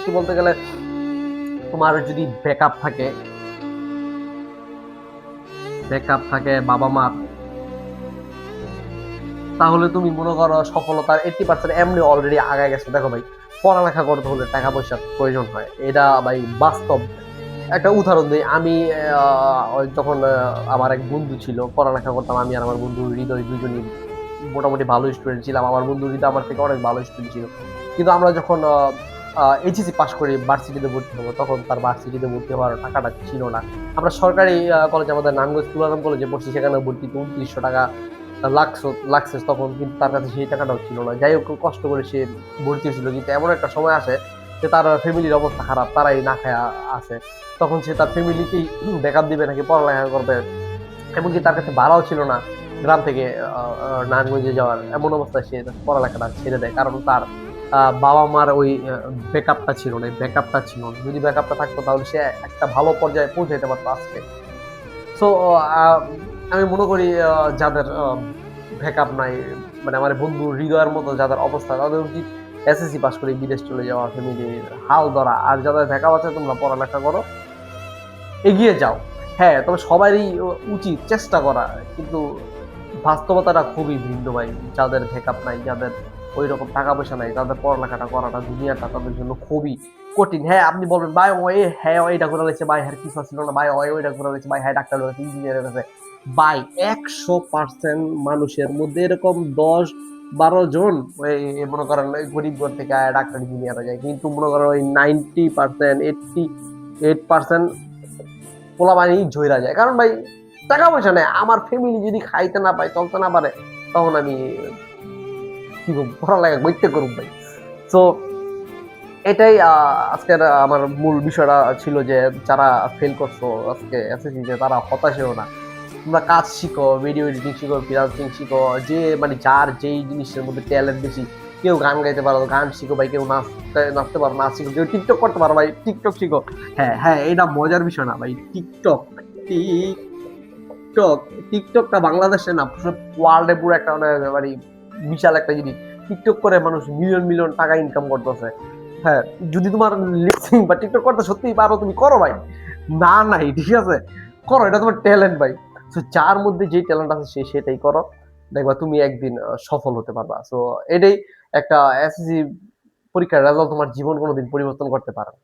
সত্যি বলতে গেলে তোমার যদি ব্যাকআপ থাকে বাবা মার, তাহলে তুমি মনে করো সফলতার 80% এমনি অলরেডি আগায় গেছে। দেখো ভাই, পড়ালেখা করতে হলে টাকা পয়সার প্রয়োজন হয়, এটা ভাই বাস্তব। একটা উদাহরণ দিই, আমি যখন আমার এক বন্ধু ছিল, পড়ালেখা করতাম আমি আর আমার বন্ধু হৃদয়, দুজনই মোটামুটি ভালো স্টুডেন্ট ছিলাম। আমার বন্ধু হৃদয় আমার থেকে অনেক ভালো স্টুডেন্ট ছিল, কিন্তু আমরা যখন এইচএসসি পাস করি ভার্সিটিতে ভর্তি হবো, তখন তার ভার্সিটিতে ভর্তি হওয়ার টাকাটা ছিল না। আমরা সরকারি কলেজ, আমাদের নারায়ণগঞ্জ তুলারাম কলেজে পড়ছি, সেখানে ভর্তিতে 2900 টাকা লাগছে তখন, কিন্তু তার কাছে সেই টাকাটাও ছিল না। যাই হোক, কষ্ট করে সে ভর্তি হয়েছিল, কিন্তু এমন একটা সময় আসে যে তার ফ্যামিলির অবস্থা খারাপ, তারাই না খায়া আছে। তখন সে তার ফ্যামিলিকেই ব্যাকআপ দিবে নাকি পড়ালেখা করবে, এমনকি তার কাছে ভাড়াও ছিল না গ্রাম থেকে নারায়ণগঞ্জে যাওয়ার। এমন অবস্থায় সে পড়ালেখাটা ছেড়ে দেয়, কারণ তার বাবা মার ওই ব্যাকআপটা ছিল না, ব্যাকআপটা ছিল না। যদি ব্যাকআপটা থাকতো তাহলে সে একটা ভালো পর্যায়ে পৌঁছাইতে পারতো আজকে। সো আমি মনে করি যাদের ব্যাকআপ নাই, মানে আমার বন্ধু হৃদয়ের মতো যাদের অবস্থা, তাদের উচিত এসএসসি পাস করে বিদেশ চলে যাওয়া, ফ্যামিলির হাল ধরা। আর যাদের ব্যাকআপ আছে, তোমরা পড়ালেখা করো, এগিয়ে যাও। হ্যাঁ, তবে সবারই উচিত চেষ্টা করা, কিন্তু বাস্তবতাটা খুবই ভিন্ন ভাই। যাদের ব্যাকআপ নাই, যাদের ওই রকম টাকা পয়সা নাই, তাদের পড়ালেখাটা করাটা, দুনিয়াটা তাদের জন্য খুবই কঠিন। হ্যাঁ, আপনি বলবেন ভাই ওই হ্যাঁ ওইটা করে লেছে, ভাই হ্যাঁ কিছু ছিল না, ভাই ওইটা করে লেছে, ভাই হ্যাঁ ডাক্তার হয়েছে, ইঞ্জিনিয়ার হয়েছে। ভাই 100% মানুষের মধ্যে এরকম 10-12 জন ওই মনে করেন ওই গরিব ঘর থেকে ডাক্তার ইঞ্জিনিয়ার হয়ে যায়, কিন্তু মনে করেন ওই 90%, 88% পোলাপানি ঝইরা যায়। কারণ ভাই টাকা পয়সা নেই। আমার ফ্যামিলি যদি খাইতে না পায়, চলতে না পারে, তখন আমি কি করবো, পড়ালেখা করতে করুম ভাই। তো এটাই আজকের আমার মূল বিষয়টা ছিল, যে যারা ফেল করছো আজকে এসএসসি তে, তারা হতাশ হও না। তোমরা কাজ শিখো, ভিডিও এডিটিং শিখো, ফ্রিল্যান্সিং শিখো, যে মানে যার যেই জিনিসের মধ্যে ট্যালেন্ট বেশি। কেউ গান গাইতে পারো, গান শিখো ভাই। কেউ নাচতে পারো, নাচ শিখো। কেউ টিকটক করতে পারো ভাই, টিকটক শিখো। হ্যাঁ হ্যাঁ, এটা মজার বিষয় না ভাই। টিকটক টিকটকটা বাংলাদেশে না, ওয়ার্ল্ডে পুরো একটা মানে বিশাল একটা জিনিস। টিকটক করে মানুষ মিলিয়ন মিলিয়ন টাকা ইনকাম করতেছে। হ্যাঁ, যদি তোমার লিপসিং বা টিকটক করতে সত্যিই পারো, তুমি করো ভাই। না নাই, ঠিক আছে, করো, এটা তোমার ট্যালেন্ট ভাই। তো যার মধ্যে যে ট্যালেন্ট আছে সে সেটাই করো, দেখবা তুমি একদিন সফল হতে পারবা। তো এটাই একটা এসএসসি পরীক্ষার রেজাল্ট তোমার জীবন কোনোদিন পরিবর্তন করতে পারে না।